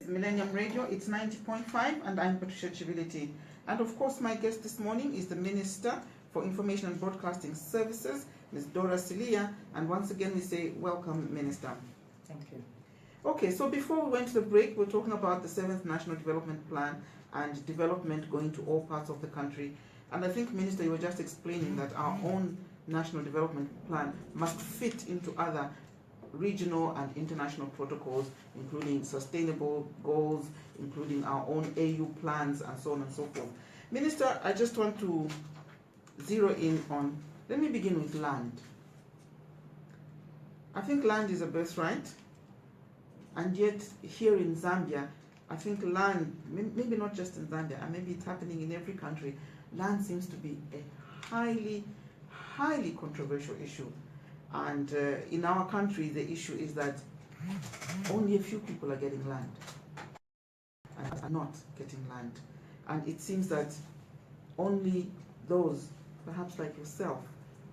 Millennium Radio, it's 90.5, and I'm Patricia Chivility. And of course, my guest this morning is the Minister for Information and Broadcasting Services, Ms. Dora Siliya. And once again, we say welcome, Minister. Thank you. Okay, so before we went to the break, we're talking about the 7th National Development Plan and development going to all parts of the country. And I think, Minister, you were just explaining that our own National Development Plan must fit into other regional and international protocols, including sustainable goals, including our own AU plans, and so on and so forth. Minister, I just want to zero in on, let me begin with land. I think land is a birthright, and yet here in Zambia, I think land, maybe not just in Zambia, and maybe it's happening in every country, land seems to be a highly controversial issue. And in our country, the issue is that only a few people are getting land and are not getting land. And it seems that only those, perhaps like yourself,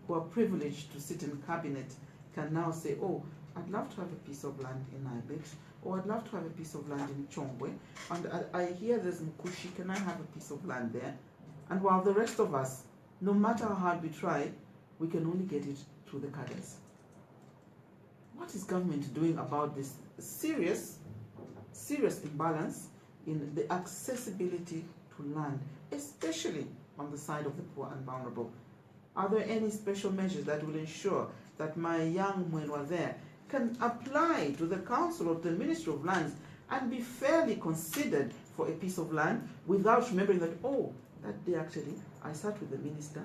who are privileged to sit in cabinet can now say, oh, I'd love to have a piece of land in Ibet, or I'd love to have a piece of land in Chongwe, and I hear there's Mkushi, can I have a piece of land there? And while the rest of us, no matter how hard we try, we can only get it through the cadres. What is government doing about this serious imbalance in the accessibility to land, especially on the side of the poor and vulnerable? Are there any special measures that will ensure that my young Mwenwa there can apply to the Council or the Ministry of Lands and be fairly considered for a piece of land without remembering that, oh, that day actually I sat with the minister?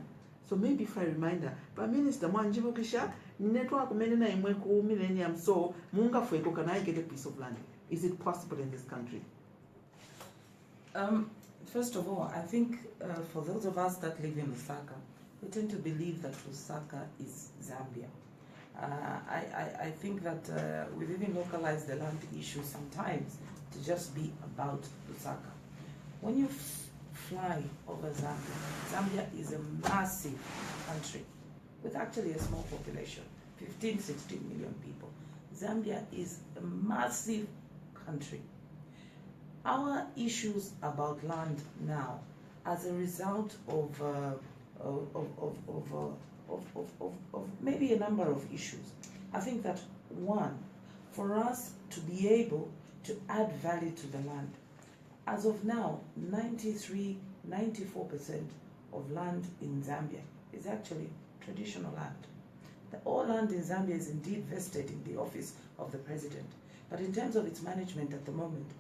So maybe if I reminder, but Minister Mwanjibukisha, network menina imweku Millennium, so munga fueko, can I get a piece of land? Is it possible in this country? First of all, I think for those of us that live in Lusaka, we tend to believe that Lusaka is Zambia. I think that we've even localized the land issue sometimes to just be about Lusaka. When you fly over Zambia, Zambia is a massive country with actually a small population, 15, 16 million people. Zambia is a massive country. Our issues about land now, as a result of maybe a number of issues. I think that one, for us to be able to add value to the land, as of now, 93, 94% of land in Zambia is actually traditional land. All land in Zambia is indeed vested in the office of the president. But in terms of its management at the moment,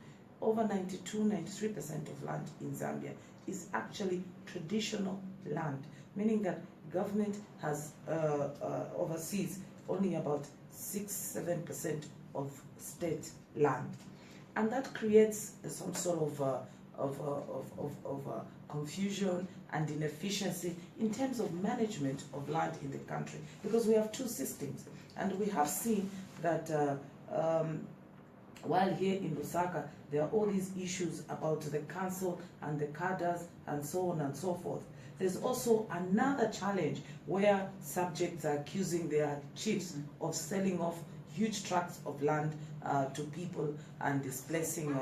over 92, 93% of land in Zambia is actually traditional land, meaning that government has oversees only about 6-7% of state land. And that creates some sort of confusion and inefficiency in terms of management of land in the country, because we have two systems. And we have seen that while here in Lusaka, there are all these issues about the council and the cadres and so on and so forth. There's also another challenge where subjects are accusing their chiefs of selling off huge tracts of land to people and displacing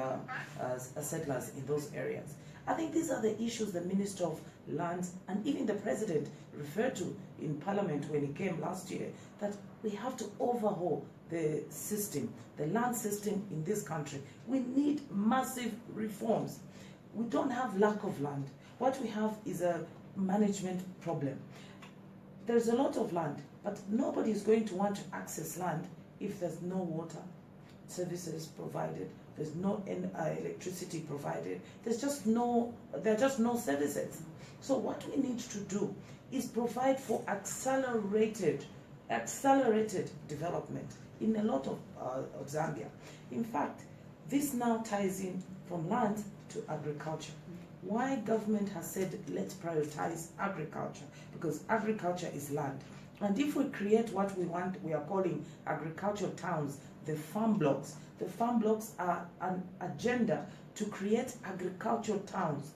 settlers in those areas. I think these are the issues the Minister of Lands and even the President referred to in Parliament when he came last year, that we have to overhaul the system, the land system in this country. We need massive reforms. We don't have lack of land. What we have is a management problem. There's a lot of land, but nobody is going to want to access land if there's no water services provided, there's no electricity provided, there are just no services. So what we need to do is provide for accelerated development in a lot of Zambia. In fact, this now ties in from land to agriculture. Why government has said let's prioritize agriculture? Because agriculture is land. And if we create what we want, we are calling agricultural towns, the farm blocks. The farm blocks are an agenda to create agricultural towns,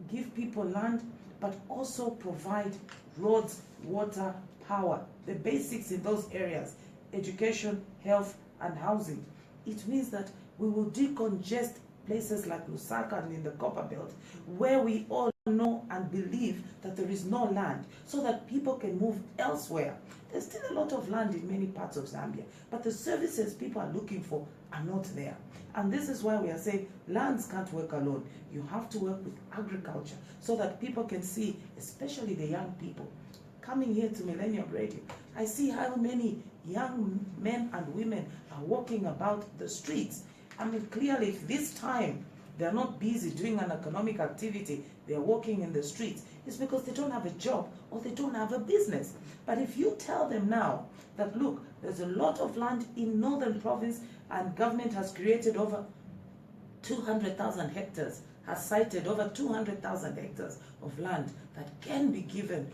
give people land, but also provide roads, water, power, the basics in those areas, education, health, and housing. It means that we will decongest places like Lusaka and in the Copper Belt, where we all know and believe that there is no land, so that people can move elsewhere. There's still a lot of land in many parts of Zambia, but the services people are looking for are not there. And this is why we are saying lands can't work alone. You have to work with agriculture so that people can see, especially the young people. Coming here to Millennium Radio, I see how many young men and women are walking about the streets. I mean, clearly, if this time they're not busy doing an economic activity, they're walking in the streets, it's because they don't have a job or they don't have a business. But if you tell them now that, look, there's a lot of land in Northern Province and government has created over 200,000 hectares, has cited over 200,000 hectares of land that can be given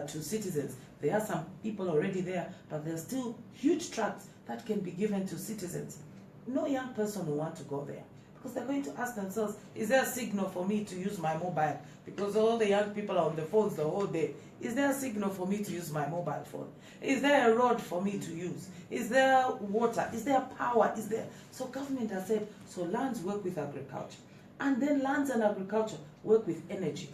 to citizens. There are some people already there, but there's still huge tracts that can be given to citizens. No young person will want to go there, because they're going to ask themselves, is there a signal for me to use my mobile? Because all the young people are on the phones the whole day. Is there a signal for me to use my mobile phone? Is there a road for me to use? Is there water? Is there power? Is there? So government has said, so lands work with agriculture. And then lands and agriculture work with energy.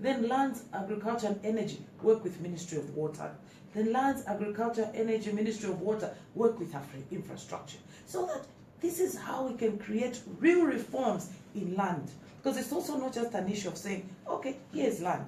Then lands, agriculture and energy work with Ministry of Water. Then lands, agriculture, energy, Ministry of Water work with infrastructure. So that this is how we can create real reforms in land. Because it's also not just an issue of saying, okay, here's land.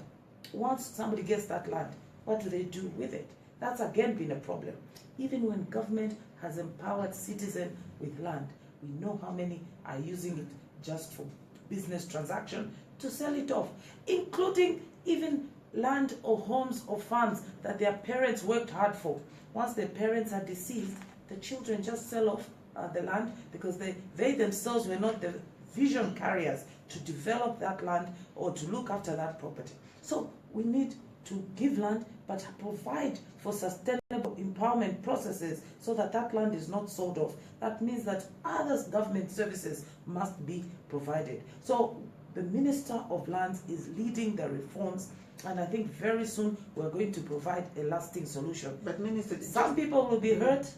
Once somebody gets that land, what do they do with it? That's again been a problem. Even when government has empowered citizens with land, we know how many are using it just for business transaction to sell it off, including even land or homes or farms that their parents worked hard for. Once their parents are deceased, the children just sell off the land because they themselves were not the vision carriers to develop that land or to look after that property. So we need to give land, but provide for sustainable empowerment processes so that that land is not sold off. That means that other government services must be provided. So the Minister of Lands is leading the reforms, and I think very soon we're going to provide a lasting solution. But Minister, some people will be hurt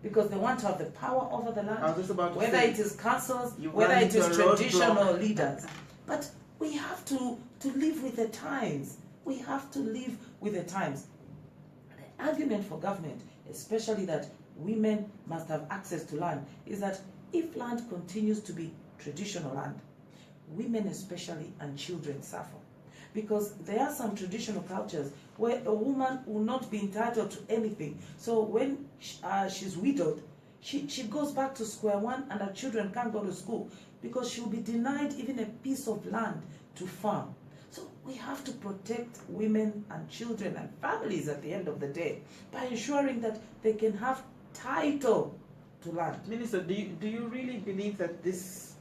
because they want to have the power over the land, whether it is councils, whether it is traditional leaders. But we have to live with the times. We have to live with the times. The argument for government, especially that women must have access to land, is that if land continues to be traditional land, women especially and children suffer. Because there are some traditional cultures where a woman will not be entitled to anything. So when she's widowed, she goes back to square one and her children can't go to school because she'll be denied even a piece of land to farm. So we have to protect women and children and families at the end of the day by ensuring that they can have title to land. Minister, do you really believe that this,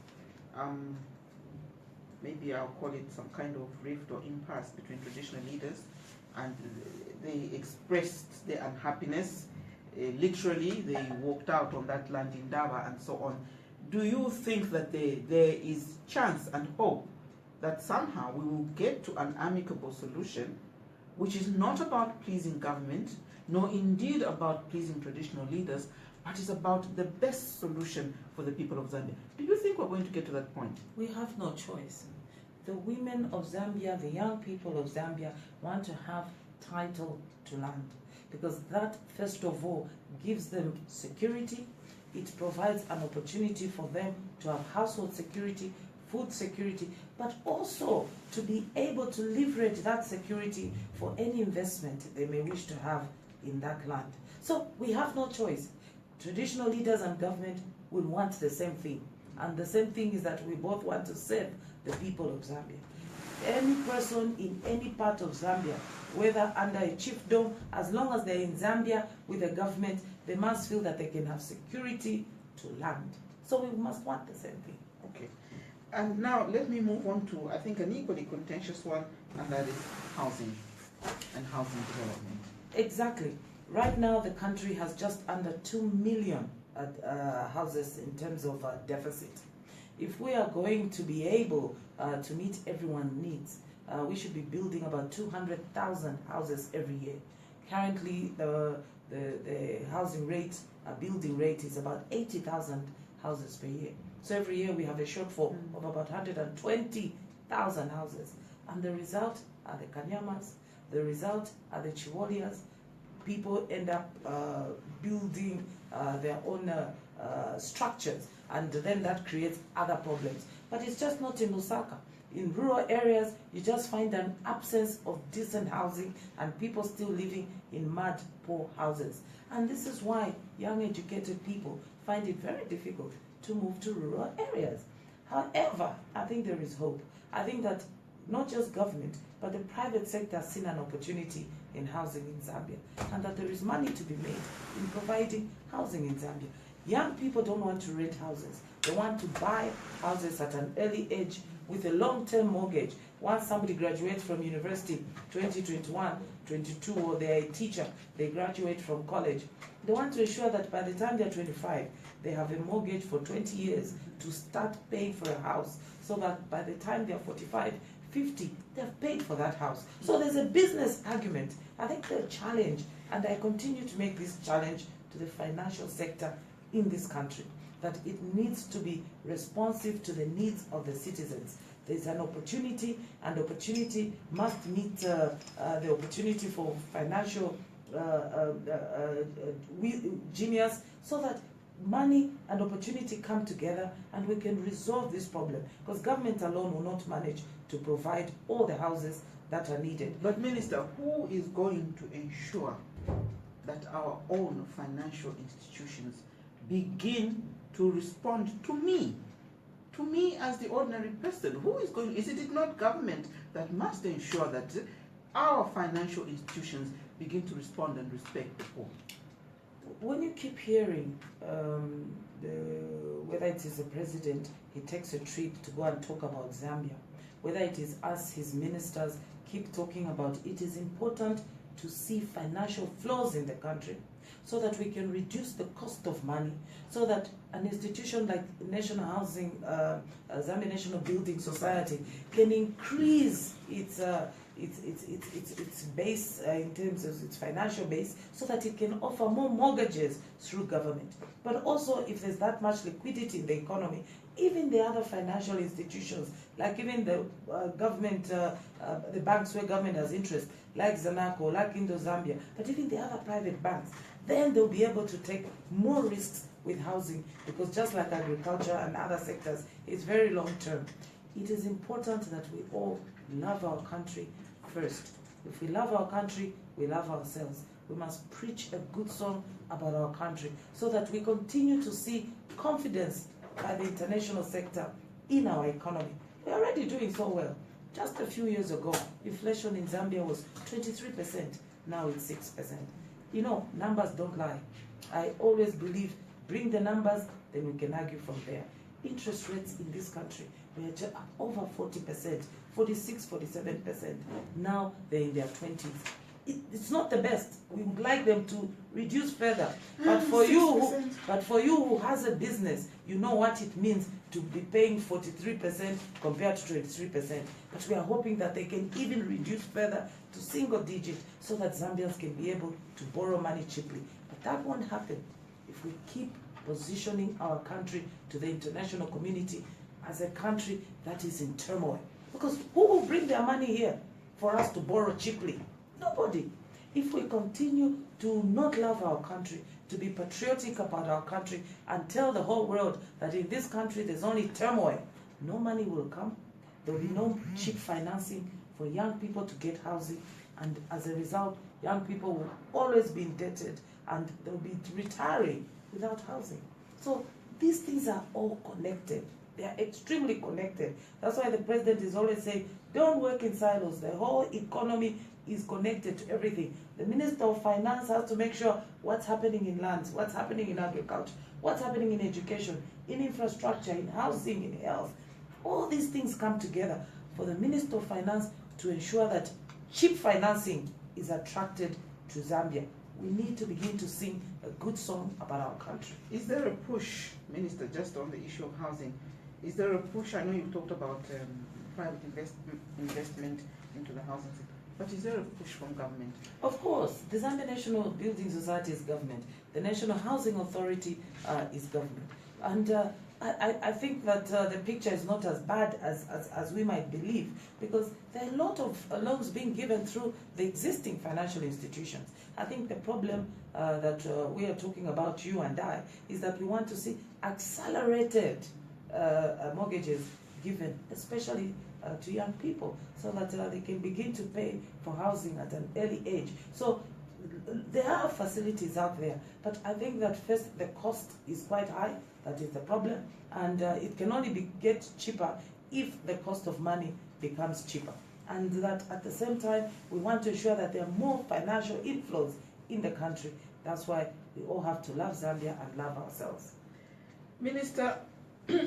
maybe I'll call it some kind of rift or impasse between traditional leaders, and they expressed their unhappiness, literally they walked out on that land in Daba and so on. Do you think that there is chance and hope that somehow we will get to an amicable solution, which is not about pleasing government, nor indeed about pleasing traditional leaders, but is about the best solution for the people of Zambia? Do you think we're going to get to that point? We have no choice. The women of Zambia, the young people of Zambia want to have title to land, because that, first of all, gives them security. It provides an opportunity for them to have household security, food security, but also to be able to leverage that security for any investment they may wish to have in that land. So we have no choice. Traditional leaders and government will want the same thing. And the same thing is that we both want to serve the people of Zambia. Any person in any part of Zambia, whether under a chiefdom, as long as they're in Zambia with the government, they must feel that they can have security to land. So we must want the same thing. Okay. And now let me move on to, I think, an equally contentious one, and that is housing and housing development. Exactly. Right now, the country has just under 2 million houses in terms of deficit. If we are going to be able to meet everyone's needs, we should be building about 200,000 houses every year. Currently, the housing rate, building rate is about 80,000 houses per year. So every year we have a shortfall of about 120,000 houses. And the result are the Kanyamas, the result are the Chiwolias. People end up building their own structures, and then that creates other problems. But it's just not in Lusaka. In rural areas, you just find an absence of decent housing and people still living in mud, poor houses. And this is why young educated people find it very difficult to move to rural areas. However, I think there is hope. I think that not just government, but the private sector has seen an opportunity in housing in Zambia, and that there is money to be made in providing housing in Zambia. Young people don't want to rent houses. They want to buy houses at an early age with a long-term mortgage. Once somebody graduates from university, 2021, 22, or they're a teacher, they graduate from college, they want to ensure that by the time they're 25, they have a mortgage for 20 years to start paying for a house, so that by the time they're 45, 50, they've paid for that house. So there's a business argument. I think the challenge, and I continue to make this challenge to the financial sector in this country, that it needs to be responsive to the needs of the citizens. There's an opportunity, and opportunity must meet the opportunity for financial genius, so that money and opportunity come together and we can resolve this problem, because government alone will not manage to provide all the houses that are needed. But Minister, who is going to ensure that our own financial institutions begin to respond to me as the ordinary person? Who is going, is it not government that must ensure that our financial institutions begin to respond and respect the poor? When you keep hearing whether it is the president, he takes a trip to go and talk about Zambia, whether it is us, his ministers, keep talking about it is important to see financial flows in the country so that we can reduce the cost of money, so that an institution like National Housing, Zambia National Building Society can increase its base in terms of its financial base, so that it can offer more mortgages through government. But also, if there's that much liquidity in the economy, even the other financial institutions, like even the government, the banks where government has interest, like Zanaco, like Indo-Zambia, but even the other private banks, then they'll be able to take more risks with housing, because just like agriculture and other sectors, it's very long term. It is important that we all love our country first. If we love our country, we love ourselves. We must preach a good song about our country, so that we continue to see confidence by the international sector in our economy. We're already doing so well. Just a few years ago, inflation in Zambia was 23%. Now it's 6%. You know, numbers don't lie. I always believe, bring the numbers, then we can argue from there. Interest rates in this country were just over 40%, 46, 47%. Now they're in their 20s. It's not the best. We would like them to reduce further. But for you who has a business, you know what it means to be paying 43% compared to 23%. But we are hoping that they can even reduce further to single digit, so that Zambians can be able to borrow money cheaply. But that won't happen if we keep positioning our country to the international community as a country that is in turmoil. Because who will bring their money here for us to borrow cheaply? Nobody. If we continue to not love our country, to be patriotic about our country, and tell the whole world that in this country there's only turmoil, no money will come. There will be no cheap financing for young people to get housing, and as a result, young people will always be indebted, and they'll be retiring without housing. So these things are all connected. They are extremely connected. That's why the president is always saying, don't work in silos. The whole economy is connected to everything. The Minister of Finance has to make sure what's happening in lands, what's happening in agriculture, what's happening in education, in infrastructure, in housing, in health. All these things come together for the Minister of Finance to ensure that cheap financing is attracted to Zambia. We need to begin to sing a good song about our country. Is there a push, Minister, just on the issue of housing? Is there a push? I know you talked about private investment into the housing sector, but is there a push from government? Of course. The Zambia National Building Society is government. The National Housing Authority is government. And I think that the picture is not as bad as we might believe, because there are a lot of loans being given through the existing financial institutions. I think the problem that we are talking about, you and I, is that we want to see accelerated mortgages given, especially to young people, so that they can begin to pay for housing at an early age. So there are facilities out there, but I think that first the cost is quite high. That is the problem, and it can only get cheaper if the cost of money becomes cheaper. And that at the same time, we want to ensure that there are more financial inflows in the country. That's why we all have to love Zambia and love ourselves. Minister,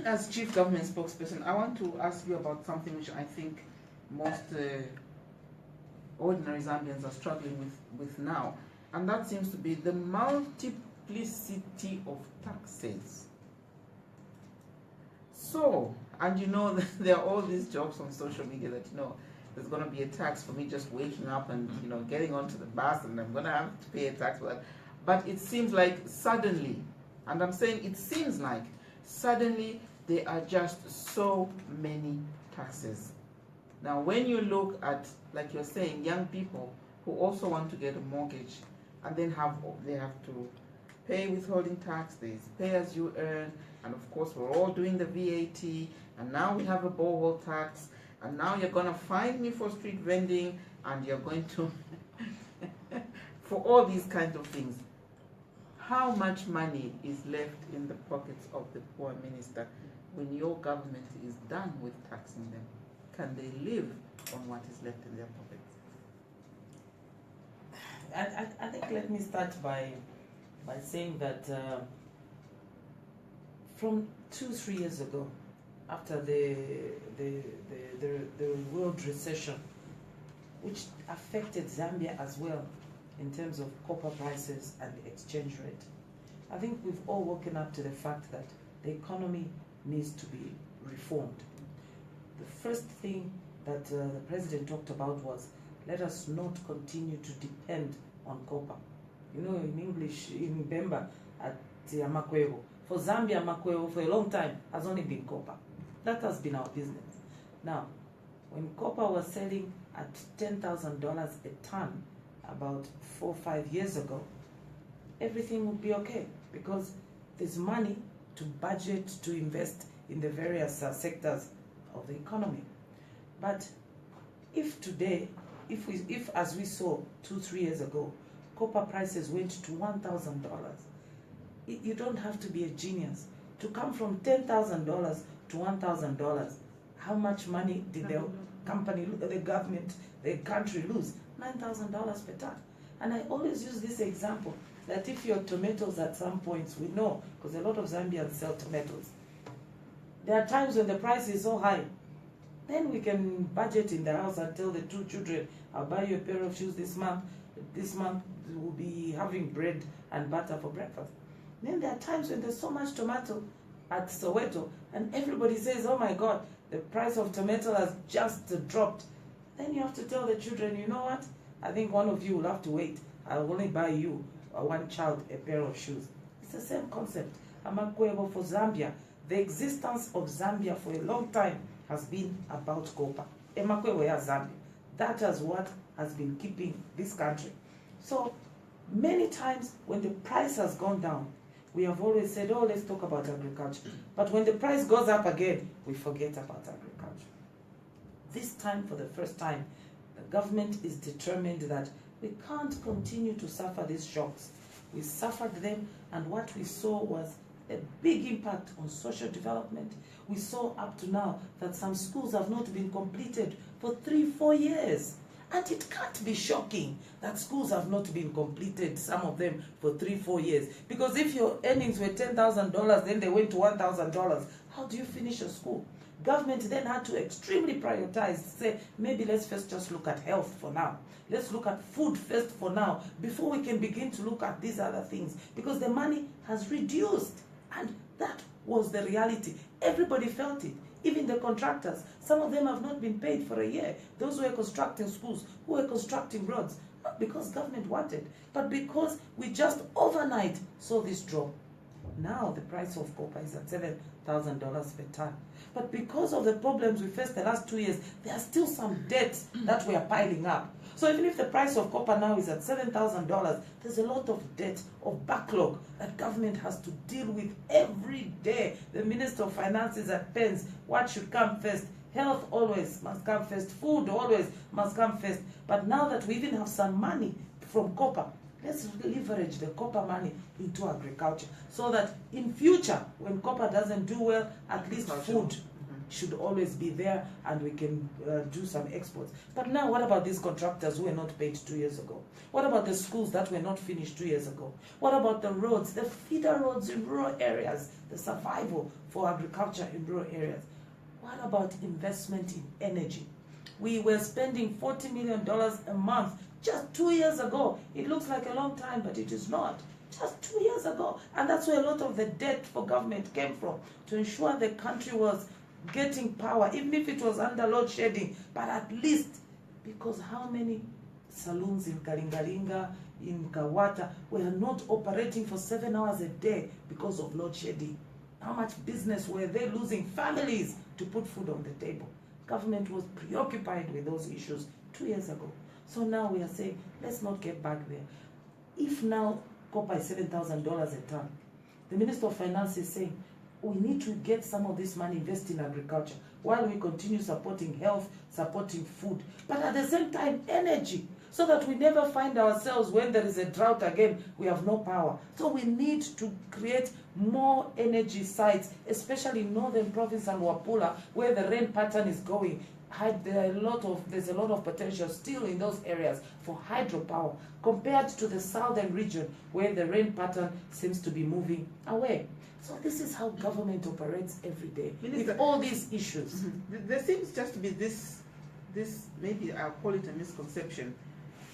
as Chief Government Spokesperson, I want to ask you about something which I think most ordinary Zambians are struggling with now, and that seems to be the multiplicity of taxes. So, and you know, there are all these jokes on social media that, you know, there's going to be a tax for me just waking up and, you know, getting onto the bus, and I'm going to have to pay a tax for that. But it seems like suddenly, and I'm saying it seems like suddenly, there are just so many taxes. Now, when you look at, like you're saying, young people who also want to get a mortgage, and then they have to pay withholding tax, there's pay as you earn, and of course we're all doing the VAT, and now we have a borehole tax, and now you're going to fine me for street vending, and you're going to for all these kinds of things. How much money is left in the pockets of the poor, Minister, when your government is done with taxing them? Can they live on what is left in their pockets? I think let me start by saying that from 2-3 years ago, after the world recession, which affected Zambia as well in terms of copper prices and exchange rate, I think we've all woken up to the fact that the economy needs to be reformed. The first thing that the president talked about was, let us not continue to depend on copper. You know, in English, in Bemba, at Makweo. For Zambia, Makweo for a long time has only been copper. That has been our business. Now, when copper was selling at $10,000 a ton about 4 or 5 years ago, everything would be okay, because there's money to budget to invest in the various sectors of the economy. But if today, if as we saw 2-3 years ago, copper prices went to $1,000, you don't have to be a genius to come from $10,000 to $1,000. How much money did the company, the government, the country lose? $9,000 per ton. And I always use this example, that if your tomatoes at some points, we know, because a lot of Zambians sell tomatoes, there are times when the price is so high, then we can budget in the house and tell the 2 children, I'll buy you a pair of shoes this month. This month we'll be having bread and butter for breakfast. Then there are times when there's so much tomato at Soweto, and everybody says, oh my God, the price of tomato has just dropped. Then you have to tell the children, you know what? I think one of you will have to wait. I'll only buy you, one child, a pair of shoes. It's the same concept. Amakwebo for Zambia. The existence of Zambia for a long time has been about copper. Emakwebo ya Zambia. That is what has been keeping this country. So many times when the price has gone down, we have always said, oh, let's talk about agriculture. But when the price goes up again, we forget about agriculture. This time, for the first time, the government is determined that we can't continue to suffer these shocks. We suffered them, and what we saw was a big impact on social development. We saw up to now that some schools have not been completed for 3-4 years. And it can't be shocking that schools have not been completed, some of them, for 3-4 years. Because if your earnings were $10,000, then they went to $1,000, how do you finish a school? Government then had to extremely prioritize, say, maybe let's first just look at health for now. Let's look at food first for now, before we can begin to look at these other things. Because the money has reduced. And that was the reality. Everybody felt it. Even the contractors, some of them have not been paid for a year. Those who are constructing schools, who are constructing roads, not because government wanted, but because we just overnight saw this drop. Now the price of copper is at $7,000 per ton. But because of the problems we faced the last 2 years, there are still some debts that we are piling up. So even if the price of copper now is at $7,000, there's a lot of debt, of backlog that government has to deal with every day. The Minister of Finance is at pens. What should come first? Health always must come first. Food always must come first. But now that we even have some money from copper, let's leverage the copper money into agriculture so that in future, when copper doesn't do well, at least food should always be there and we can do some exports. But now what about these contractors who were not paid 2 years ago? What about the schools that were not finished 2 years ago? What about the roads, the feeder roads in rural areas, the survival for agriculture in rural areas? What about investment in energy? We were spending $40 million a month just 2 years ago. It looks like a long time, but it is not. Just 2 years ago. And that's where a lot of the debt for government came from, to ensure the country was getting power, even if it was under load shedding, but at least, because how many saloons in Kalingalinga, in Kawata, were not operating for 7 hours a day because of load shedding? How much business were they losing? Families to put food on the table. Government was preoccupied with those issues 2 years ago. So now we are saying, let's not get back there. If now copper is $7,000 a ton, the Minister of Finance is saying, we need to get some of this money invested in agriculture while we continue supporting health, supporting food, but at the same time energy, so that we never find ourselves when there is a drought again, we have no power. So we need to create more energy sites, especially in Northern Province and Wapula, where the rain pattern is going. There's a lot of potential still in those areas for hydropower compared to the southern region where the rain pattern seems to be moving away. So this is how government operates every day, Minister, with all these issues. There seems just to be this maybe I'll call it a misconception,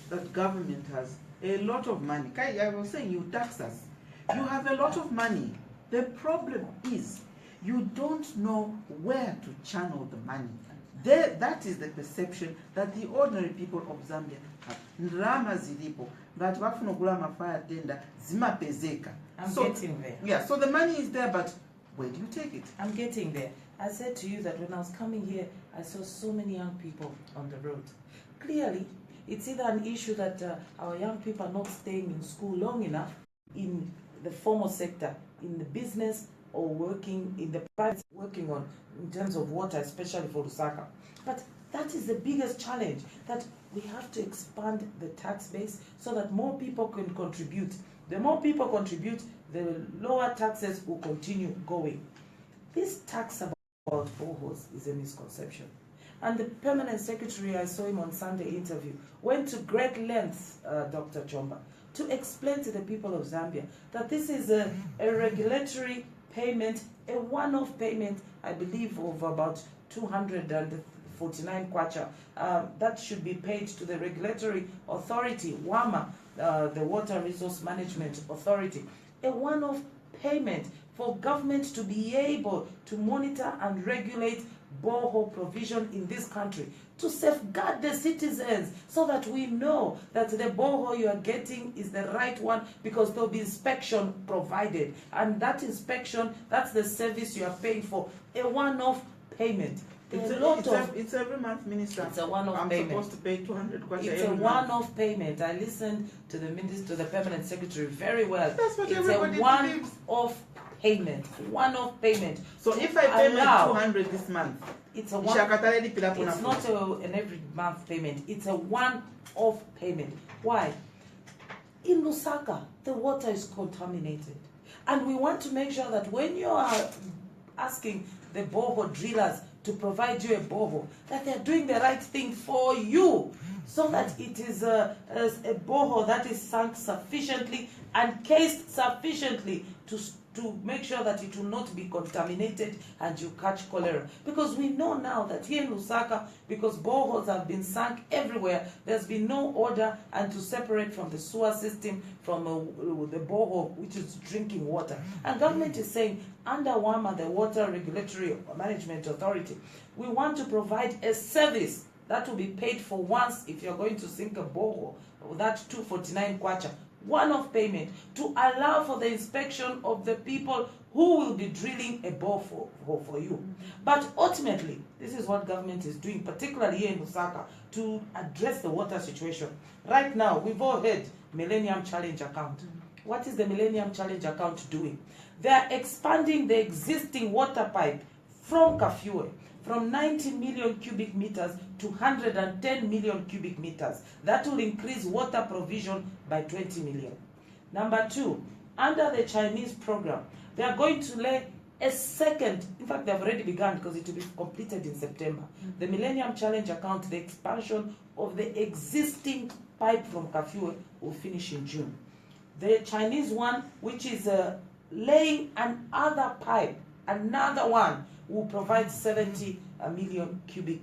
that government has a lot of money. I was saying, you tax us. You have a lot of money. The problem is you don't know where to channel the money. That is the perception that the ordinary people of Zambia have. Ndrama zilipo, ngati bafuna ogula mafaya tenda zimapezeka. I'm getting there. Yeah, so the money is there, but where do you take it? I'm getting there. I said to you that when I was coming here, I saw so many young people on the road. Clearly, it's either an issue that our young people are not staying in school long enough in the formal sector, in the business, or working in the private, working on in terms of water, especially for Lusaka. But that is the biggest challenge, that we have to expand the tax base so that more people can contribute. The more people contribute, the lower taxes will continue going. This tax about boreholes is a misconception. And the permanent secretary, I saw him on Sunday interview, went to great lengths, Dr. Chomba, to explain to the people of Zambia that this is a regulatory payment, a one-off payment, I believe, of about 249 kwacha. That should be paid to the regulatory authority, WAMA, the Water Resource Management Authority. A one-off payment for government to be able to monitor and regulate borehole provision in this country, to safeguard the citizens so that we know that the borehole you are getting is the right one, because there will be inspection provided, and that inspection, that's the service you are paying for. A one-off payment. It's every month, Minister. It's a one-off payment. I'm supposed to pay 200 kwacha. It's a one-off payment. I listened to the minister, the permanent secretary, very well. That's what it's everybody a one-off payment. One-off payment. So if I pay my 200 this month, it's a one. It's not an every month payment. It's a one-off payment. Why? In Lusaka, the water is contaminated, and we want to make sure that when you are asking the borehole drillers to provide you a borehole, that they're doing the right thing for you, so that it is a borehole that is sunk sufficiently and cased sufficiently to make sure that it will not be contaminated and you catch cholera. Because we know now that here in Lusaka, because boreholes have been sunk everywhere, there's been no order and to separate from the sewer system from the borehole, which is drinking water. And government is saying, under WAMA, the Water Regulatory Management Authority, we want to provide a service that will be paid for once if you're going to sink a borehole. That 249 kwacha one-off payment to allow for the inspection of the people who will be drilling a bore for you. But ultimately, this is what government is doing, particularly here in Lusaka, to address the water situation. Right now, we've all heard Millennium Challenge account. What is the Millennium Challenge account doing? They are expanding the existing water pipe from Kafue, from 90 million cubic meters to 110 million cubic meters. That will increase water provision by 20 million. Number two, under the Chinese program, they are going to lay a second, in fact they have already begun because it will be completed in September. The Millennium Challenge account, the expansion of the existing pipe from Kafue will finish in June. The Chinese one, which is laying another pipe, another one, will provide 70 million cubic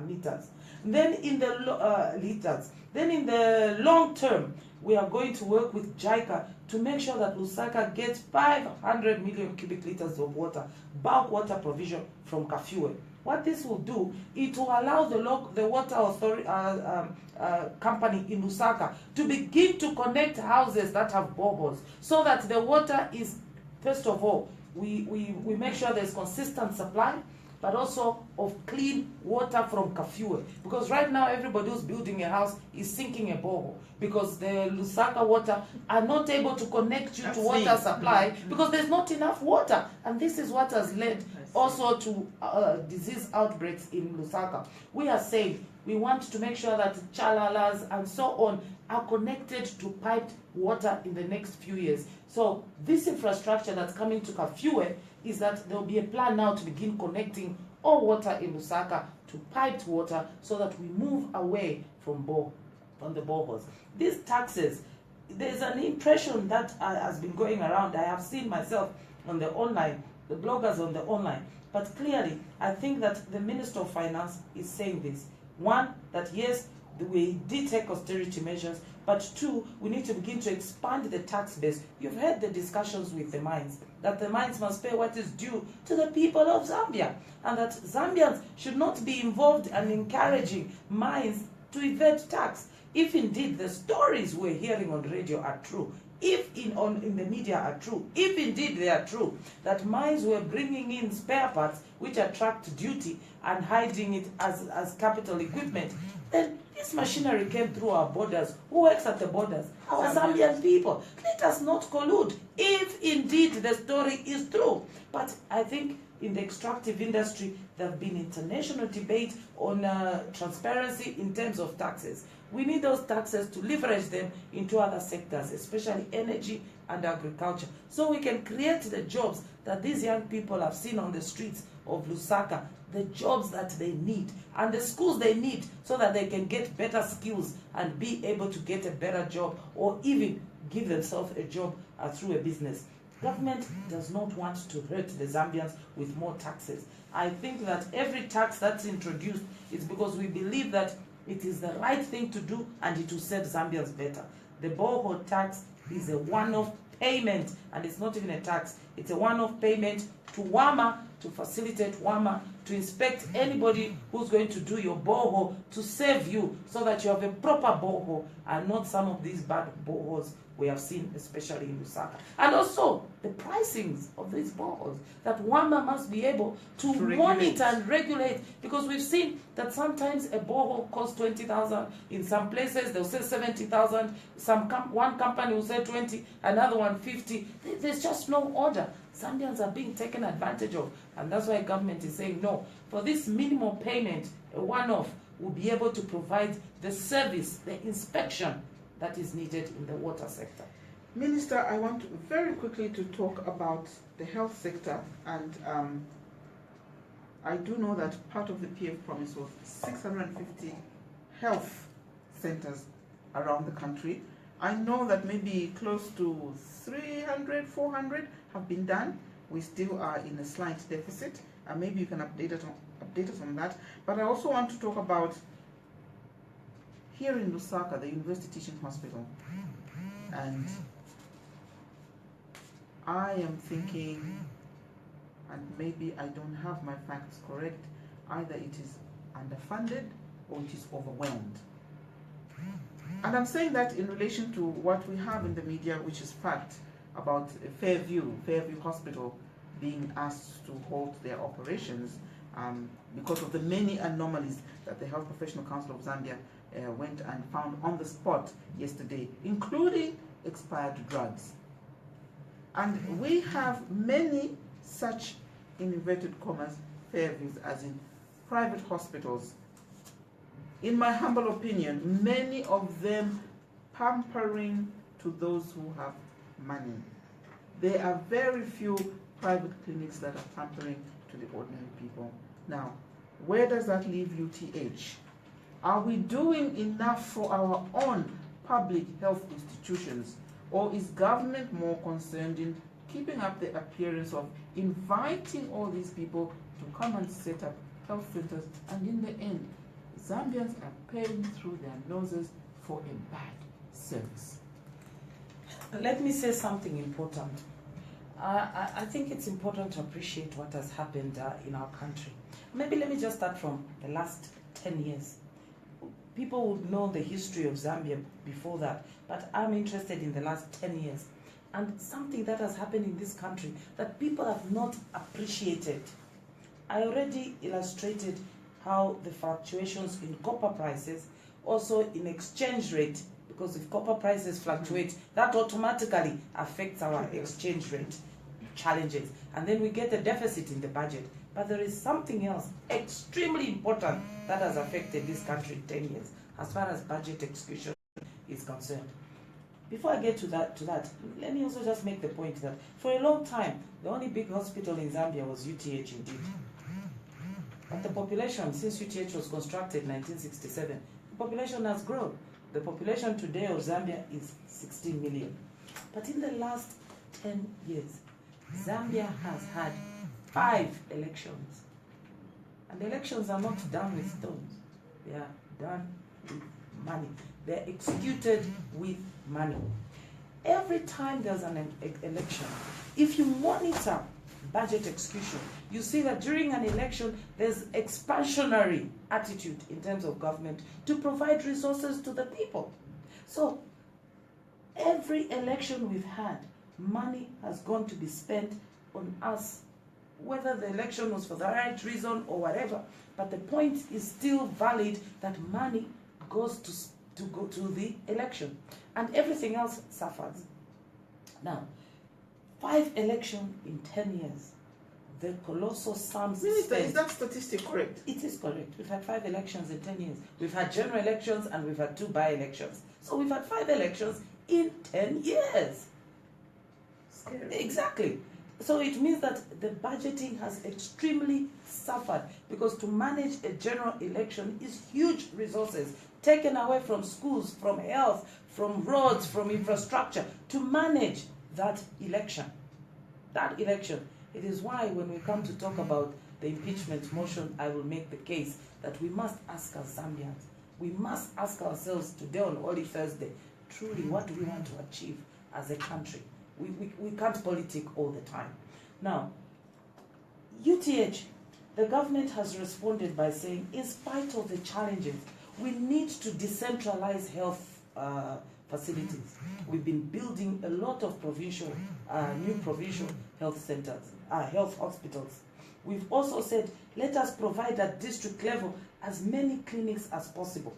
meters. Then in the liters. Then in the long term, we are going to work with JICA to make sure that Lusaka gets 500 million cubic liters of water, bulk water provision from Kafue. What this will do, it will allow the water authority company in Lusaka to begin to connect houses that have boreholes, so that the water is, first of all, we make sure there's consistent supply, but also of clean water from Kafue. Because right now, everybody who's building a house is sinking a borehole, because the Lusaka water are not able to connect you to water supply because there's not enough water. And this is what has led also to disease outbreaks in Lusaka. We are saying we want to make sure that chalalas and so on are connected to piped water in the next few years. So this infrastructure that's coming to Kafue is that there will be a plan now to begin connecting all water in Lusaka to piped water, so that we move away from the boreholes. These taxes, there's an impression that has been going around. I have seen myself on the online, the bloggers on the online. But clearly, I think that the Minister of Finance is saying this. One, that yes, we did take austerity measures, but two, we need to begin to expand the tax base. You've heard the discussions with the mines, that the mines must pay what is due to the people of Zambia, and that Zambians should not be involved in encouraging mines to evade tax. If indeed the stories we're hearing on radio are true, if in the media are true, if indeed they are true, that mines were bringing in spare parts which attract duty and hiding it as capital equipment, then this machinery came through our borders. Who works at the borders? Our Zambian people. Let us not collude if indeed the story is true. But I think in the extractive industry, there have been international debate on transparency in terms of taxes. We need those taxes to leverage them into other sectors, especially energy and agriculture, so we can create the jobs that these young people have seen on the streets of Lusaka, the jobs that they need, and the schools they need, so that they can get better skills and be able to get a better job, or even give themselves a job through a business. Government does not want to hurt the Zambians with more taxes. I think that every tax that's introduced is because we believe that it is the right thing to do and it will serve Zambians better. The borehole tax is a one-off payment, and it's not even a tax. It's a one-off payment to WAMA, to facilitate WAMA, to inspect anybody who's going to do your borehole, to save you, so that you have a proper borehole and not some of these bad boreholes we have seen, especially in Lusaka. And also the pricings of these boreholes, that WAMA must be able to monitor and regulate, because we've seen that sometimes a borehole costs 20,000. In some places they'll say 70,000. One company will say 20, another one 50. There's just no order. Zambians are being taken advantage of, and that's why government is saying no. For this minimum payment, a one-off will be able to provide the service, the inspection that is needed in the water sector. Minister, I want very quickly to talk about the health sector, and I do know that part of the PF promise was 650 health centers around the country. I know that maybe close to 300, 400 have been done. We still are in a slight deficit, and maybe you can update us on that. But I also want to talk about here in Lusaka, the University Teaching Hospital, and I am thinking, and maybe I don't have my facts correct, either it is underfunded or it is overwhelmed. And I'm saying that in relation to what we have in the media, which is fact, about Fairview Hospital being asked to halt their operations because of the many anomalies that the Health Professional Council of Zambia went and found on the spot yesterday, including expired drugs. And we have many such, in inverted commas, Fairviews, as in private hospitals. In my humble opinion, many of them pampering to those who have money. There are very few private clinics that are pampering to the ordinary people. Now, where does that leave UTH? Are we doing enough for our own public health institutions, or is government more concerned in keeping up the appearance of inviting all these people to come and set up health centers, and in the end, Zambians are paying through their noses for a bad service? Let me say something important. I think it's important to appreciate what has happened in our country. Maybe let me just start from the last 10 years. People would know the history of Zambia before that, but I'm interested in the last 10 years. And something that has happened in this country that people have not appreciated. I already illustrated how the fluctuations in copper prices, also in exchange rate, because if copper prices fluctuate, that automatically affects our exchange rate challenges. And then we get a deficit in the budget. But there is something else extremely important that has affected this country in 10 years, as far as budget execution is concerned. Before I get to that, let me also just make the point that for a long time, the only big hospital in Zambia was UTH indeed. But the population, since UTH was constructed in 1967, the population has grown. The population today of Zambia is 16 million. But in the last 10 years, Zambia has had 5 elections. And the elections are not done with stones. They are done with money. They're executed with money. Every time there's an election, if you monitor budget execution, you see that during an election, there's expansionary attitude in terms of government to provide resources to the people. So every election we've had, money has gone to be spent on us, whether the election was for the right reason or whatever. But the point is still valid that money goes to go to the election, and everything else suffers. Now, 5 elections in 10 years, the colossal sums spent. Is that statistic correct? It is correct. We've had 5 elections in 10 years. We've had general elections and we've had 2 by-elections. So we've had 5 elections in 10 years. Scary. Exactly. So it means that the budgeting has extremely suffered, because to manage a general election is huge resources taken away from schools, from health, from roads, from infrastructure, to manage that election. That election. It is why when we come to talk about the impeachment motion, I will make the case that we must ask as Zambians, we must ask ourselves today on Holy Thursday, truly what do we want to achieve as a country? We can't politic all the time. Now, UTH, the government has responded by saying, in spite of the challenges, we need to decentralize health facilities. We've been building a lot of new provincial health centers, health hospitals. We've also said, let us provide at district level as many clinics as possible.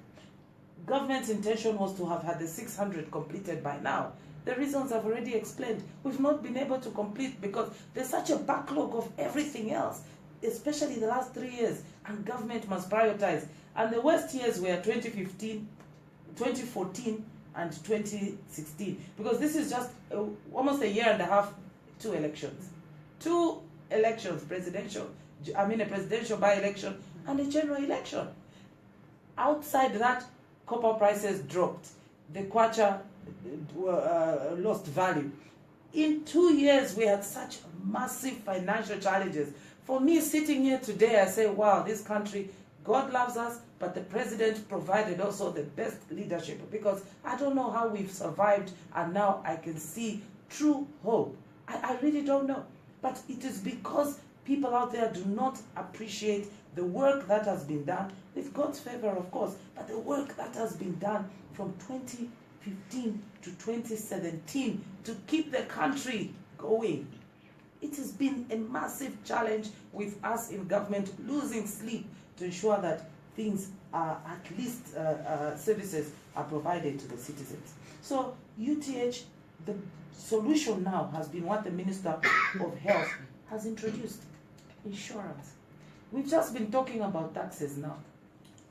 Government's intention was to have had the 600 completed by now. The reasons I've already explained. We've not been able to complete because there's such a backlog of everything else, especially the last 3 years, and government must prioritize. And the worst years were 2015, 2014, and 2016, because this is just almost a year and a half, 2 elections. 2 elections, a presidential by-election and a general election. Outside that, copper prices dropped. The kwacha lost value. In 2 years, we had such massive financial challenges. For me, sitting here today, I say, wow, this country, God loves us, but the president provided also the best leadership, because I don't know how we've survived, and now I can see true hope. I really don't know. But it is because people out there do not appreciate the work that has been done, with God's favor, of course, but the work that has been done from 2015 to 2017 to keep the country going. It has been a massive challenge with us in government losing sleep to ensure that things are, at least services are provided to the citizens. So UTH, the solution now has been what the Minister of Health has introduced: insurance. We've just been talking about taxes now.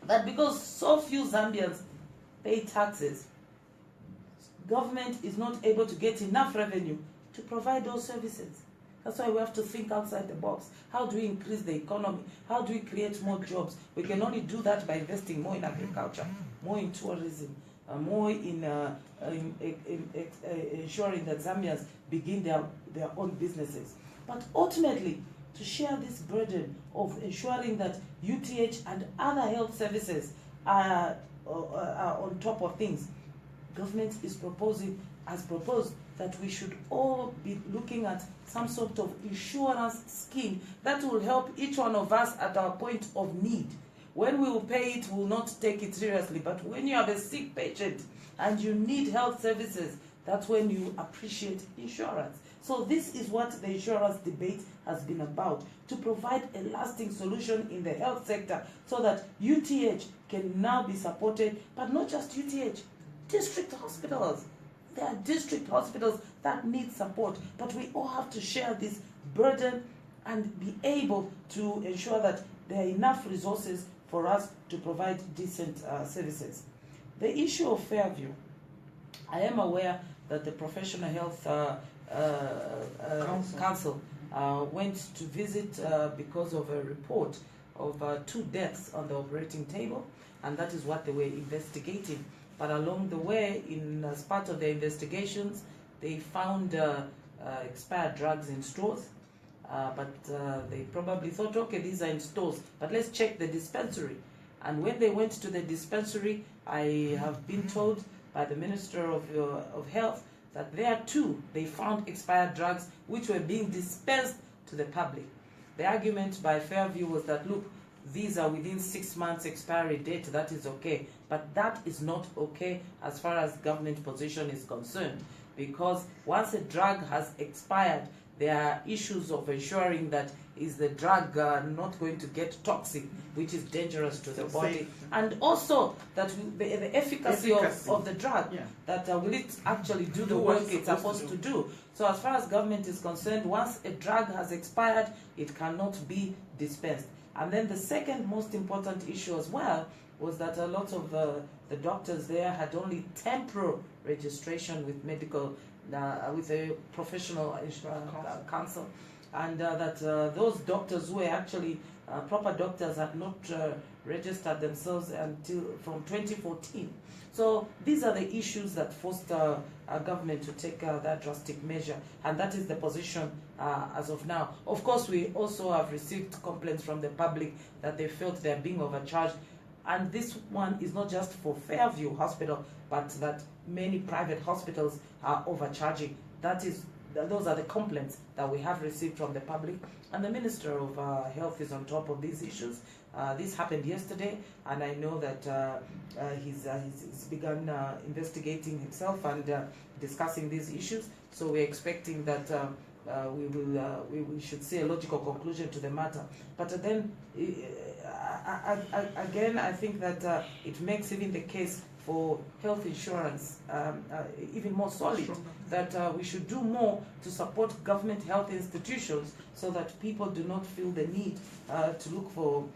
That because so few Zambians pay taxes, government is not able to get enough revenue to provide those services. That's why we have to think outside the box. How do we increase the economy? How do we create more jobs? We can only do that by investing more in agriculture, more in tourism, more in ensuring that Zambians begin their own businesses. But ultimately, to share this burden of ensuring that UTH and other health services are on top of things, government has proposed that we should all be looking at some sort of insurance scheme that will help each one of us at our point of need. When we will pay it, we will not take it seriously. But when you have a sick patient and you need health services, that's when you appreciate insurance. So this is what the insurance debate has been about, to provide a lasting solution in the health sector so that UTH can now be supported, but not just UTH, district hospitals. There are district hospitals that need support, but we all have to share this burden and be able to ensure that there are enough resources for us to provide decent services. The issue of Fairview, I am aware that the Professional Health Council went to visit because of a report of 2 deaths on the operating table, and that is what they were investigating. But along the way, as part of their investigations, they found expired drugs in stores. But they probably thought, okay, these are in stores, but let's check the dispensary. And when they went to the dispensary, I have been told by the Minister of Health that there too, they found expired drugs which were being dispensed to the public. The argument by Fairview was that, look, these are within 6 months expiry date, that is okay. But that is not okay as far as government position is concerned, because once a drug has expired, there are issues of ensuring that is the drug not going to get toxic, which is dangerous to the body, and also that the efficacy. Of the drug, that will it actually do the work it's supposed to do. So as far as government is concerned, once a drug has expired, it cannot be dispensed. And then the second most important issue as well was that a lot of the doctors there had only temporary registration with with a professional council, and that those doctors who were actually proper doctors had not registered themselves until from 2014. So these are the issues that forced our government to take that drastic measure, and that is the position as of now. Of course, we also have received complaints from the public that they felt they are being overcharged, and this one is not just for Fairview Hospital, but that many private hospitals are overcharging. Those are the complaints that we have received from the public, and the Minister of Health is on top of these issues. This happened yesterday, and I know that he's begun investigating himself and discussing these issues. So we're expecting that we should see a logical conclusion to the matter. But then, again, I think that it makes even the case for health insurance even more solid, that we should do more to support government health institutions so that people do not feel the need to look for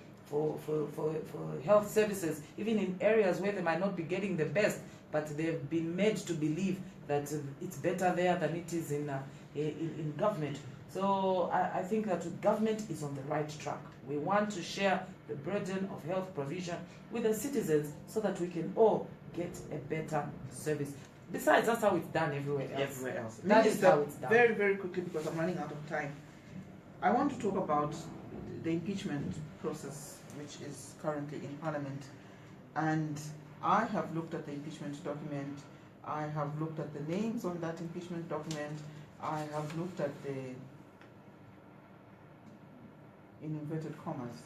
health services, even in areas where they might not be getting the best, but they've been made to believe that it's better there than it is in government. So I think that government is on the right track. We want to share the burden of health provision with the citizens so that we can all get a better service. Besides, that's how it's done everywhere else. That is how it's done. Very, very quickly, because I'm running out of time. I want to talk about the impeachment process, which is currently in Parliament. And I have looked at the impeachment document. I have looked at the names on that impeachment document. I have looked at in inverted commas,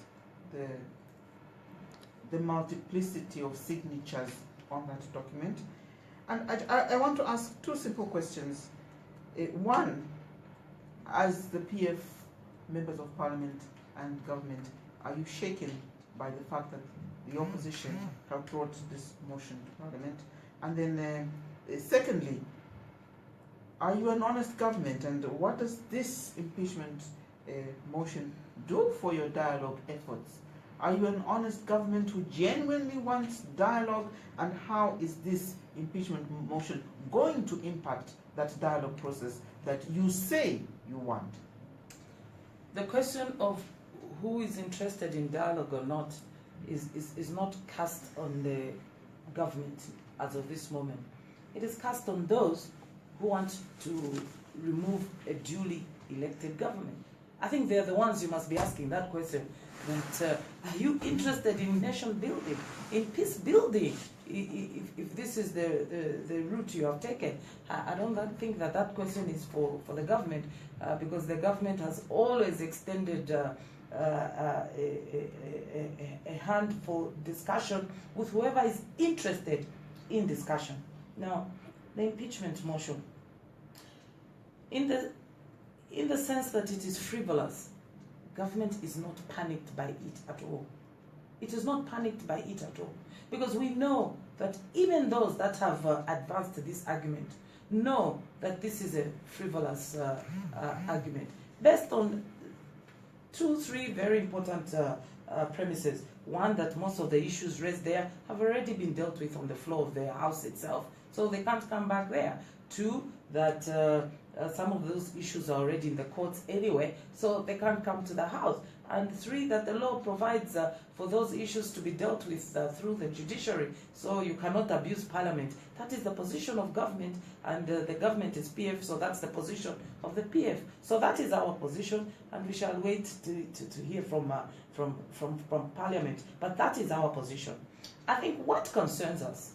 the multiplicity of signatures on that document. And I want to ask two simple questions. One, as the PF members of parliament and government, are you shaken by the fact that the opposition have brought this motion to parliament? And then secondly, are you an honest government, and what does this impeachment motion do for your dialogue efforts? Are you an honest government who genuinely wants dialogue, and how is this impeachment motion going to impact that dialogue process that you say you want? The question of who is interested in dialogue or not is not cast on the government as of this moment. It is cast on those who want to remove a duly elected government. I think they're the ones you must be asking that question. That are you interested in nation building, in peace building? If this is the route you have taken, I don't think that question is for the government, because the government has always extended a hand for discussion with whoever is interested in discussion. Now, the impeachment motion, in the sense that it is frivolous, government is not panicked by it at all. It is not panicked by it at all, because we know that even those that have advanced this argument know that this is a frivolous argument based on 2-3 very important premises. One, that most of the issues raised there have already been dealt with on the floor of the House itself, so they can't come back there. 2, that some of those issues are already in the courts anyway, so they can't come to the House. And 3, that the law provides for those issues to be dealt with through the judiciary, so you cannot abuse Parliament. That is the position of government, and the government is PF, so that's the position of the PF. So that is our position, and we shall wait to hear from Parliament. But that is our position. I think what concerns us,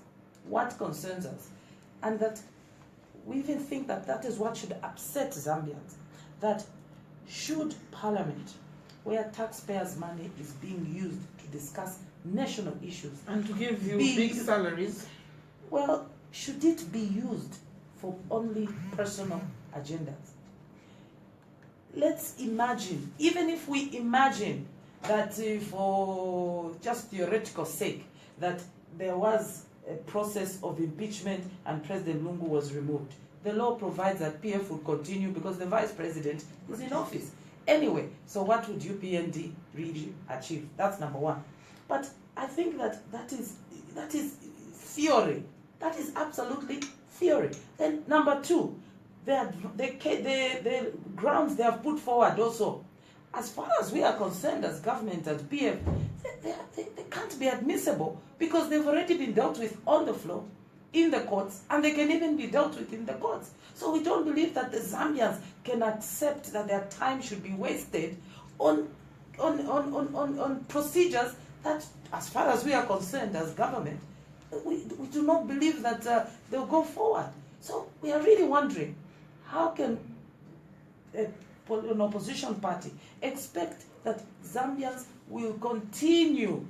and that we even think that is what should upset Zambians, that should Parliament, where taxpayers' money is being used to discuss national issues and to give you big salaries, well, should it be used for only personal agendas? Let's imagine, even if we imagine that for just theoretical sake, that there was a process of impeachment and President Lungu was removed. The law provides that PF would continue because the Vice President is in office. Anyway, so what would UPND really achieve? That's number one. But I think that is theory. That is absolutely theory. Then number 2, the grounds they have put forward also, as far as we are concerned as government and PF, they can't be admissible because they've already been dealt with on the floor, in the courts, and they can even be dealt with in the courts. So we don't believe that the Zambians can accept that their time should be wasted on procedures that, as far as we are concerned as government, we do not believe that they'll go forward. So we are really wondering, how can an opposition party expect that Zambians will continue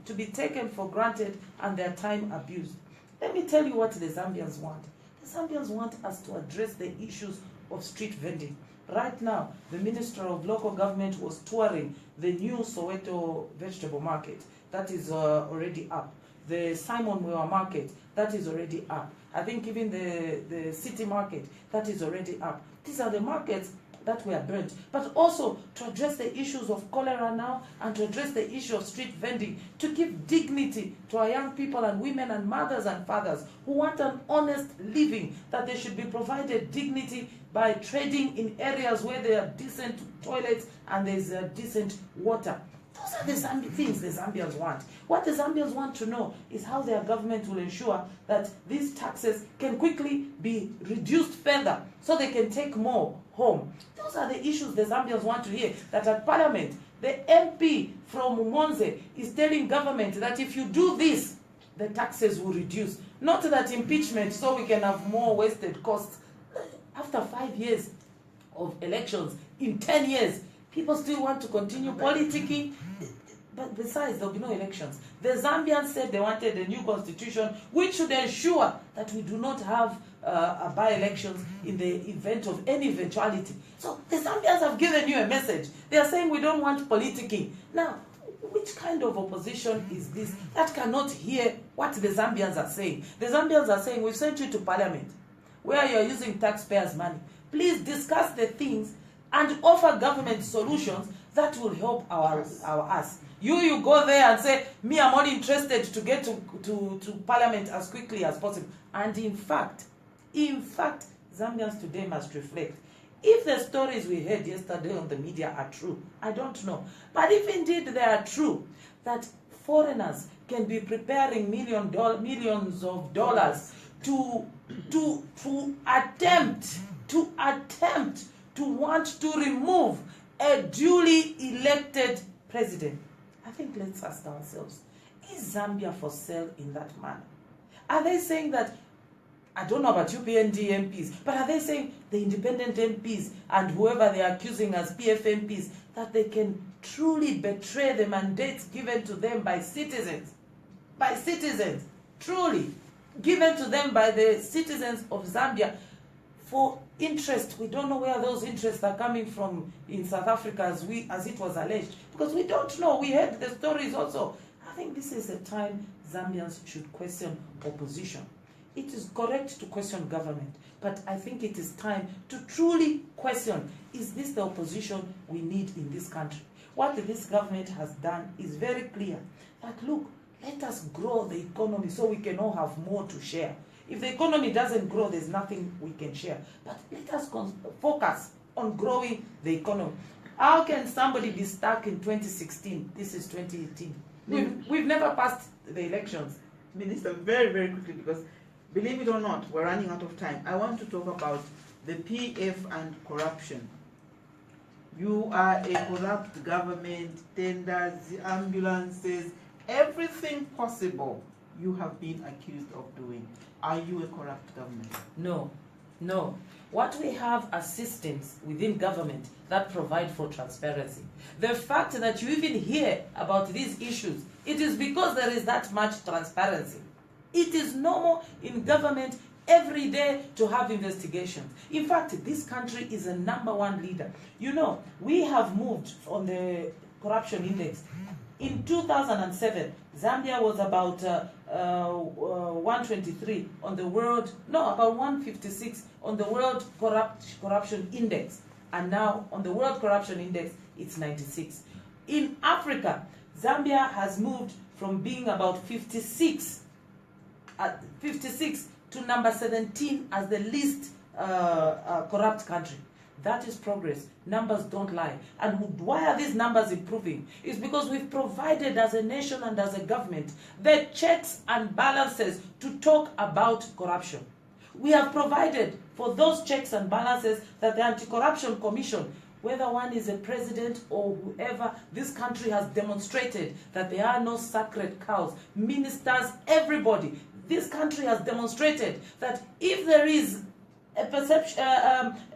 to be taken for granted and their time abused? Let me tell you what the Zambians want. The Zambians want us to address the issues of street vending. Right now, the Minister of Local Government was touring the new Soweto vegetable market. That is already up. The Simon Mwewa market, that is already up. I think even the city market, that is already up. These are the markets that were burnt. But also to address the issues of cholera now, and to address the issue of street vending, to give dignity to our young people and women and mothers and fathers who want an honest living, that they should be provided dignity by trading in areas where there are decent toilets and there's decent water. Those are the things the Zambians want. What the Zambians want to know is how their government will ensure that these taxes can quickly be reduced further so they can take more home. Those are the issues the Zambians want to hear. That at Parliament, the MP from Monze is telling government that if you do this, the taxes will reduce. Not that impeachment so we can have more wasted costs. After 5 years of elections, in 10 years, People still want to continue politicking. But besides, there will be no elections. The Zambians said they wanted a new constitution, which should ensure that we do not have by-elections in the event of any eventuality. So the Zambians have given you a message. They are saying we don't want politicking. Now, which kind of opposition is this that cannot hear what the Zambians are saying? The Zambians are saying, we've sent you to parliament where you're using taxpayers' money. Please discuss the things and offer government solutions that will help our us. You go there and say, me, I'm only interested to get to parliament as quickly as possible. And in fact, Zambians today must reflect. If the stories we heard yesterday on the media are true, I don't know. But if indeed they are true, that foreigners can be preparing millions of dollars to attempt to want to remove a duly elected president, I think let's ask ourselves, is Zambia for sale in that manner? Are they saying that, I don't know about UPND MPs, but are they saying the independent MPs and whoever they are accusing as PF MPs, that they can truly betray the mandates given to them by citizens? By citizens, truly given to them by the citizens of Zambia for interest. We don't know where those interests are coming from in South Africa as it was alleged, because we don't know. We heard the stories also. I think this is a time Zambians should question opposition. It is correct to question government, but I think it is time to truly question, is this the opposition we need in this country? What this government has done is very clear, that look, let us grow the economy so we can all have more to share. If the economy doesn't grow, there's nothing we can share. But let us focus on growing the economy. How can somebody be stuck in 2016? This is 2018. We've never passed the elections. Minister, very, very quickly, because believe it or not, we're running out of time. I want to talk about the PF and corruption. You are a corrupt government, tenders, ambulances, everything possible you have been accused of doing. Are you a corrupt government? No, no. What we have are systems within government that provide for transparency. The fact that you even hear about these issues, it is because there is that much transparency. It is normal in government every day to have investigations. In fact, this country is a #1 leader. You know, we have moved on the corruption index. In 2007, Zambia was about 123 on the world, no, about 156 on the world corruption index. And now on the world corruption index, it's 96. In Africa, Zambia has moved from being about 56 to number 17 as the least corrupt country. That is progress. Numbers don't lie. And why are these numbers improving? It's because we've provided as a nation and as a government the checks and balances to talk about corruption. We have provided for those checks and balances that the Anti-Corruption Commission, whether one is a president or whoever, this country has demonstrated that there are no sacred cows. Ministers, everybody. This country has demonstrated that if there is a perception,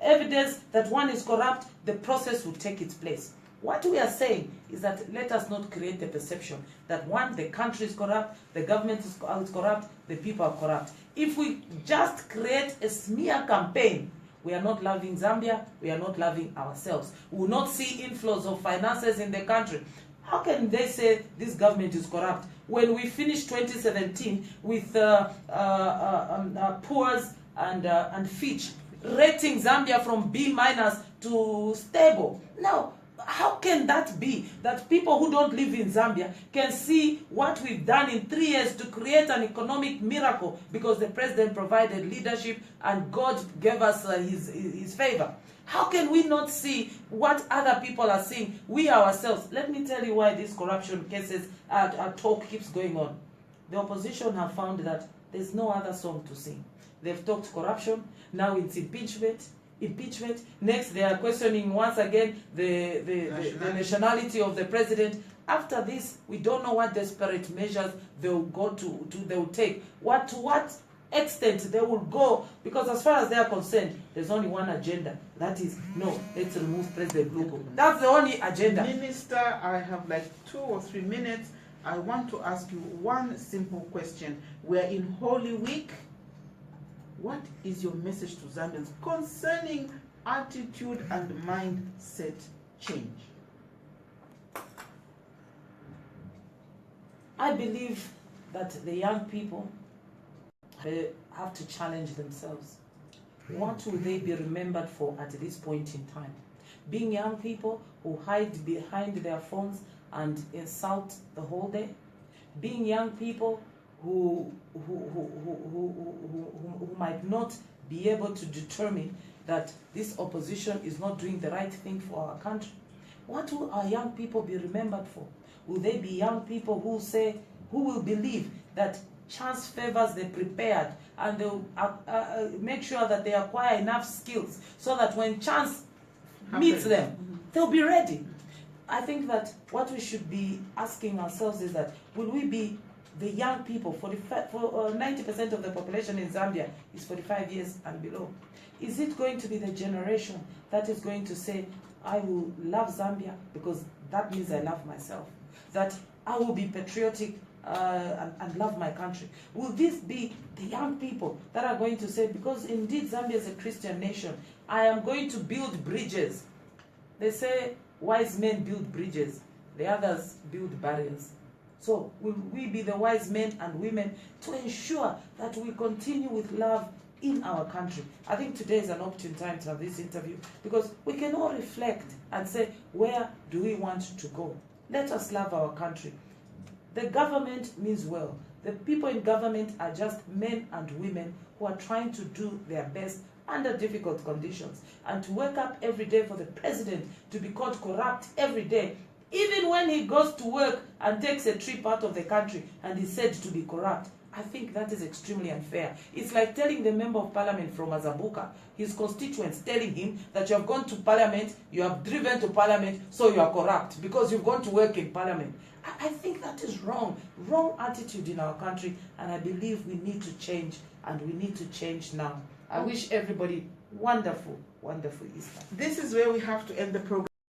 evidence that one is corrupt, the process will take its place. What we are saying is that let us not create the perception that one, the country is corrupt, the government is corrupt, the people are corrupt. If we just create a smear campaign, we are not loving Zambia, we are not loving ourselves. We will not see inflows of finances in the country. How can they say this government is corrupt when we finished 2017 with Poor's and Fitch rating Zambia from B- to stable? Now, how can that be that people who don't live in Zambia can see what we've done in 3 years to create an economic miracle because the president provided leadership and God gave us his favor? How can we not see what other people are seeing? We ourselves. Let me tell you why these corruption cases talk keeps going on. The opposition have found that there's no other song to sing. They've talked corruption. Now it's impeachment. Next, they are questioning once again the nationality of the president. After this, we don't know what desperate measures they'll go to. They will take. What extent they will go, because as far as they are concerned, there's only one agenda. That is, no, let's remove President Lugo. That's the only agenda. Minister, I have like 2 or 3 minutes. I want to ask you one simple question. We're in Holy Week. What is your message to Zambians concerning attitude and mindset change? I believe that the young people have to challenge themselves. What will they be remembered for at this point in time? Being young people who hide behind their phones and insult the whole day? Being young people who might not be able to determine that this opposition is not doing the right thing for our country? What will our young people be remembered for? Will they be young people who will believe that chance favors the prepared, and they'll make sure that they acquire enough skills so that when chance meets them, they'll be ready? I think that what we should be asking ourselves is that, will we be the young people? 90% of the population in Zambia is 45 years and below. Is it going to be the generation that is going to say, I will love Zambia because that means I love myself, that I will be patriotic and love my country? Will this be the young people that are going to say, because indeed Zambia is a Christian nation, I am going to build bridges? They say wise men build bridges, the others build barriers. So will we be the wise men and women to ensure that we continue with love in our country? I think today is an opportune time to have this interview, because we can all reflect and say, where do we want to go? Let us love our country. The government means well. The people in government are just men and women who are trying to do their best under difficult conditions. And to wake up every day for the president to be called corrupt every day, even when he goes to work and takes a trip out of the country and is said to be corrupt, I think that is extremely unfair. It's like telling the member of parliament from Azabuka, his constituents, telling him that you have gone to parliament, you have driven to parliament, so you are corrupt because you've gone to work in parliament. I think that is wrong attitude in our country, and I believe we need to change, and we need to change now. I wish everybody wonderful, wonderful Easter. This is where we have to end the program.